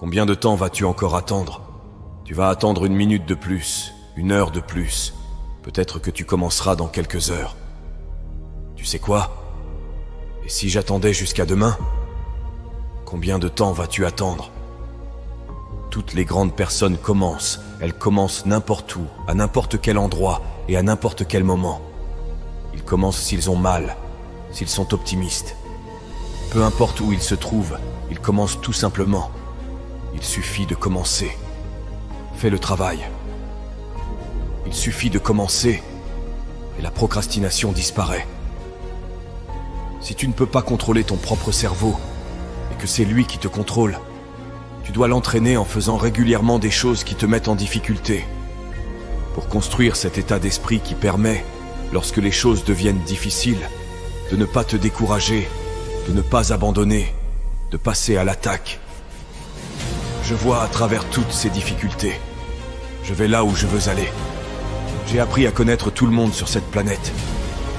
Combien de temps vas-tu encore attendre? Tu vas attendre 1 minute de plus, 1 heure de plus. Peut-être que tu commenceras dans quelques heures. Tu sais quoi? Et si j'attendais jusqu'à demain? Combien de temps vas-tu attendre? Toutes les grandes personnes commencent. Elles commencent n'importe où, à n'importe quel endroit et à n'importe quel moment. Ils commencent s'ils ont mal, s'ils sont optimistes. Peu importe où ils se trouvent, ils commencent tout simplement. Il suffit de commencer. Fais le travail. Il suffit de commencer et la procrastination disparaît. Si tu ne peux pas contrôler ton propre cerveau et que c'est lui qui te contrôle, tu dois l'entraîner en faisant régulièrement des choses qui te mettent en difficulté pour construire cet état d'esprit qui permet, lorsque les choses deviennent difficiles, de ne pas te décourager, de ne pas abandonner, de passer à l'attaque. Je vois à travers toutes ces difficultés. Je vais là où je veux aller. J'ai appris à connaître tout le monde sur cette planète.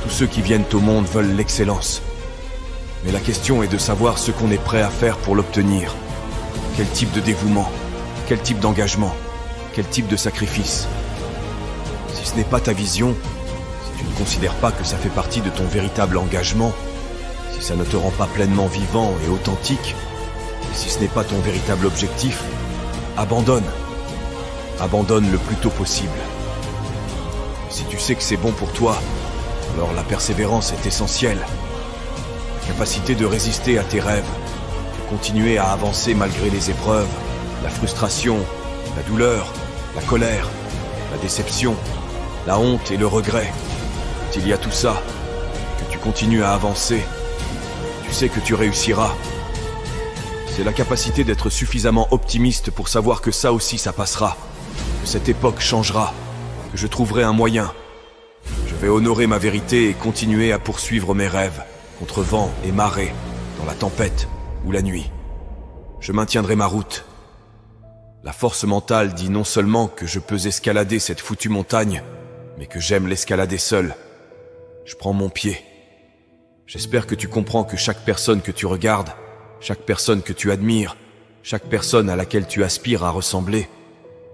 Tous ceux qui viennent au monde veulent l'excellence. Mais la question est de savoir ce qu'on est prêt à faire pour l'obtenir. Quel type de dévouement? Quel type d'engagement? Quel type de sacrifice? Si ce n'est pas ta vision, si tu ne considères pas que ça fait partie de ton véritable engagement, si ça ne te rend pas pleinement vivant et authentique, et si ce n'est pas ton véritable objectif, abandonne. Abandonne le plus tôt possible. Si tu sais que c'est bon pour toi, alors la persévérance est essentielle. La capacité de résister à tes rêves, de continuer à avancer malgré les épreuves, la frustration, la douleur, la colère, la déception, la honte et le regret. Quand il y a tout ça, que tu continues à avancer, tu sais que tu réussiras. C'est la capacité d'être suffisamment optimiste pour savoir que ça aussi ça passera, que cette époque changera, que je trouverai un moyen. Je vais honorer ma vérité et continuer à poursuivre mes rêves, contre vent et marée, dans la tempête ou la nuit. Je maintiendrai ma route. La force mentale dit non seulement que je peux escalader cette foutue montagne, mais que j'aime l'escalader seul. Je prends mon pied. J'espère que tu comprends que chaque personne que tu regardes, chaque personne que tu admires, chaque personne à laquelle tu aspires à ressembler,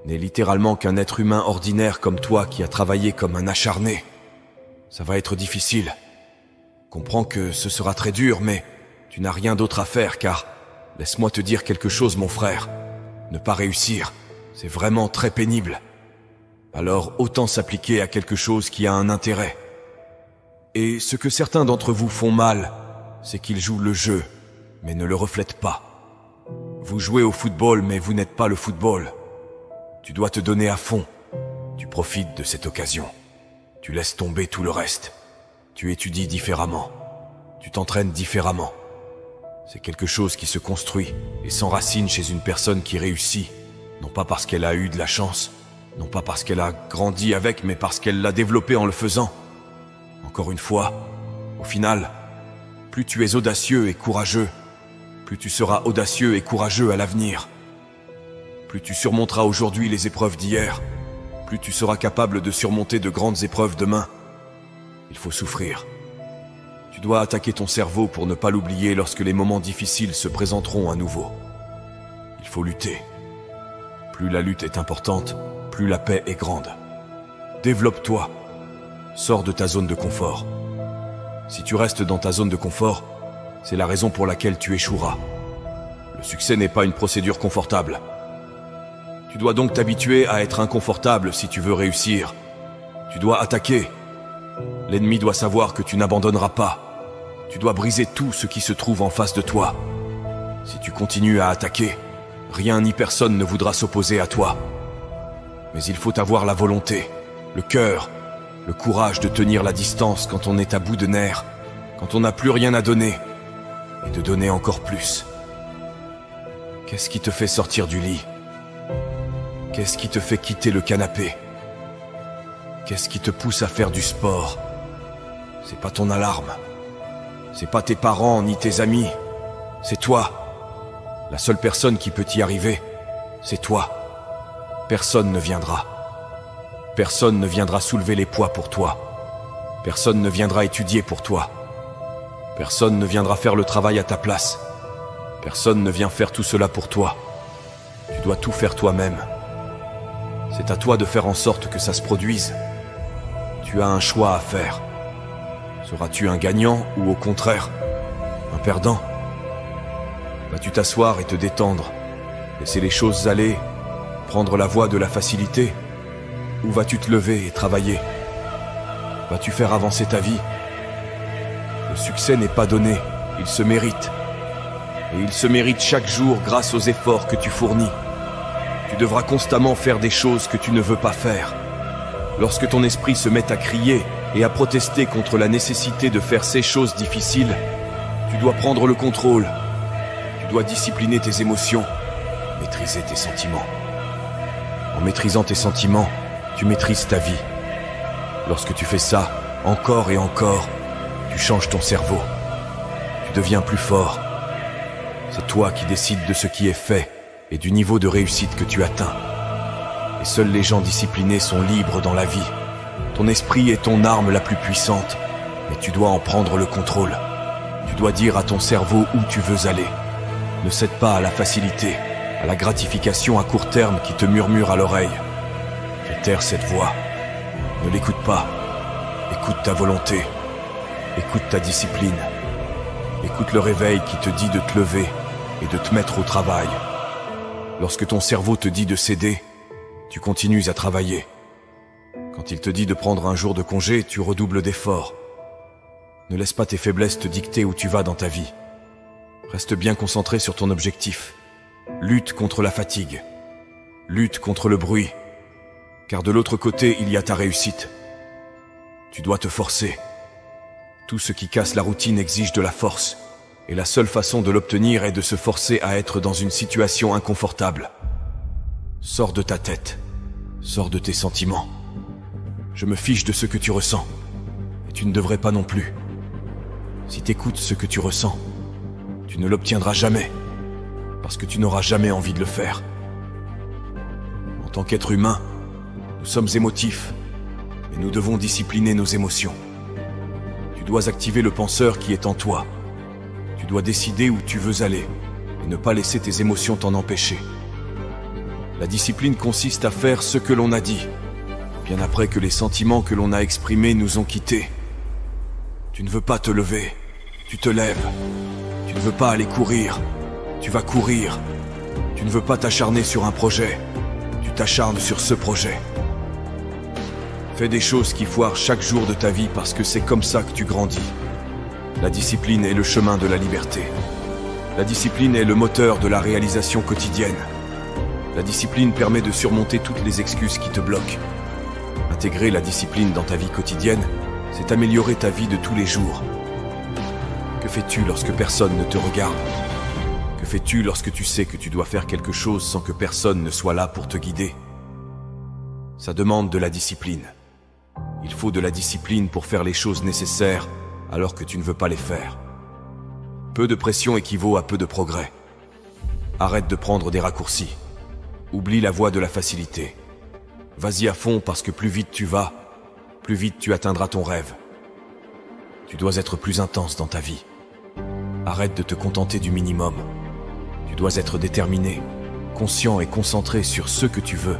n'est littéralement qu'un être humain ordinaire comme toi qui a travaillé comme un acharné. Ça va être difficile. Comprends que ce sera très dur, mais tu n'as rien d'autre à faire car, laisse-moi te dire quelque chose mon frère, ne pas réussir, c'est vraiment très pénible. Alors autant s'appliquer à quelque chose qui a un intérêt. Et ce que certains d'entre vous font mal, c'est qu'ils jouent le jeu, mais ne le reflètent pas. Vous jouez au football, mais vous n'êtes pas le football. Tu dois te donner à fond. Tu profites de cette occasion. Tu laisses tomber tout le reste. Tu étudies différemment. Tu t'entraînes différemment. C'est quelque chose qui se construit et s'enracine chez une personne qui réussit, non pas parce qu'elle a eu de la chance, non pas parce qu'elle a grandi avec, mais parce qu'elle l'a développé en le faisant. Encore une fois, au final, plus tu es audacieux et courageux, plus tu seras audacieux et courageux à l'avenir. Plus tu surmonteras aujourd'hui les épreuves d'hier, plus tu seras capable de surmonter de grandes épreuves demain. Il faut souffrir. Tu dois attaquer ton cerveau pour ne pas l'oublier lorsque les moments difficiles se présenteront à nouveau. Il faut lutter. Plus la lutte est importante, plus la paix est grande. Développe-toi. Sors de ta zone de confort. Si tu restes dans ta zone de confort, c'est la raison pour laquelle tu échoueras. Le succès n'est pas une procédure confortable. Tu dois donc t'habituer à être inconfortable si tu veux réussir. Tu dois attaquer. L'ennemi doit savoir que tu n'abandonneras pas. Tu dois briser tout ce qui se trouve en face de toi. Si tu continues à attaquer, rien ni personne ne voudra s'opposer à toi. Mais il faut avoir la volonté, le cœur, le courage de tenir la distance quand on est à bout de nerfs, quand on n'a plus rien à donner, et de donner encore plus. Qu'est-ce qui te fait sortir du lit? Qu'est-ce qui te fait quitter le canapé? Qu'est-ce qui te pousse à faire du sport? C'est pas ton alarme. C'est pas tes parents ni tes amis. C'est toi. La seule personne qui peut y arriver, c'est toi. Personne ne viendra. Personne ne viendra soulever les poids pour toi. Personne ne viendra étudier pour toi. Personne ne viendra faire le travail à ta place. Personne ne vient faire tout cela pour toi. Tu dois tout faire toi-même. C'est à toi de faire en sorte que ça se produise. Tu as un choix à faire. Seras-tu un gagnant ou au contraire, un perdant? Vas-tu t'asseoir et te détendre, laisser les choses aller, prendre la voie de la facilité? Ou vas-tu te lever et travailler? Vas-tu faire avancer ta vie? Le succès n'est pas donné, il se mérite. Et il se mérite chaque jour grâce aux efforts que tu fournis. Tu devras constamment faire des choses que tu ne veux pas faire. Lorsque ton esprit se met à crier et à protester contre la nécessité de faire ces choses difficiles, tu dois prendre le contrôle. Tu dois discipliner tes émotions, maîtriser tes sentiments. En maîtrisant tes sentiments, tu maîtrises ta vie. Lorsque tu fais ça, encore et encore, tu changes ton cerveau. Tu deviens plus fort. C'est toi qui décides de ce qui est fait et du niveau de réussite que tu atteins. Et seuls les gens disciplinés sont libres dans la vie. Ton esprit est ton arme la plus puissante, mais tu dois en prendre le contrôle. Tu dois dire à ton cerveau où tu veux aller. Ne cède pas à la facilité, à la gratification à court terme qui te murmure à l'oreille. Fais taire cette voix. Ne l'écoute pas. Écoute ta volonté. Écoute ta discipline. Écoute le réveil qui te dit de te lever et de te mettre au travail. Lorsque ton cerveau te dit de céder, tu continues à travailler. Quand il te dit de prendre un jour de congé, tu redoubles d'efforts. Ne laisse pas tes faiblesses te dicter où tu vas dans ta vie. Reste bien concentré sur ton objectif. Lutte contre la fatigue. Lutte contre le bruit. Car de l'autre côté, il y a ta réussite. Tu dois te forcer. Tout ce qui casse la routine exige de la force. Et la seule façon de l'obtenir est de se forcer à être dans une situation inconfortable. Sors de ta tête. Sors de tes sentiments. Je me fiche de ce que tu ressens. Et tu ne devrais pas non plus. Si t'écoutes ce que tu ressens, tu ne l'obtiendras jamais. Parce que tu n'auras jamais envie de le faire. En tant qu'être humain, nous sommes émotifs. Mais nous devons discipliner nos émotions. Tu dois activer le penseur qui est en toi. Tu dois décider où tu veux aller et ne pas laisser tes émotions t'en empêcher. La discipline consiste à faire ce que l'on a dit, bien après que les sentiments que l'on a exprimés nous ont quittés. Tu ne veux pas te lever, tu te lèves. Tu ne veux pas aller courir, tu vas courir. Tu ne veux pas t'acharner sur un projet, tu t'acharnes sur ce projet. Fais des choses qui foirent chaque jour de ta vie parce que c'est comme ça que tu grandis. La discipline est le chemin de la liberté. La discipline est le moteur de la réalisation quotidienne. La discipline permet de surmonter toutes les excuses qui te bloquent. Intégrer la discipline dans ta vie quotidienne, c'est améliorer ta vie de tous les jours. Que fais-tu lorsque personne ne te regarde? Que fais-tu lorsque tu sais que tu dois faire quelque chose sans que personne ne soit là pour te guider? Ça demande de la discipline. Il faut de la discipline pour faire les choses nécessaires alors que tu ne veux pas les faire. Peu de pression équivaut à peu de progrès. Arrête de prendre des raccourcis. Oublie la voie de la facilité. Vas-y à fond parce que plus vite tu vas, plus vite tu atteindras ton rêve. Tu dois être plus intense dans ta vie. Arrête de te contenter du minimum. Tu dois être déterminé, conscient et concentré sur ce que tu veux,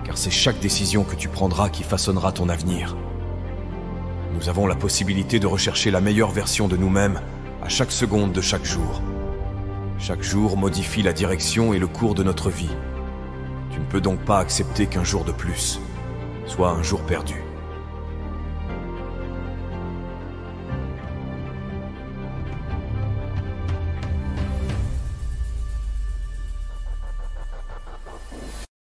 car c'est chaque décision que tu prendras qui façonnera ton avenir. Nous avons la possibilité de rechercher la meilleure version de nous-mêmes à chaque seconde de chaque jour. Chaque jour modifie la direction et le cours de notre vie. Tu ne peux donc pas accepter qu'un jour de plus soit un jour perdu.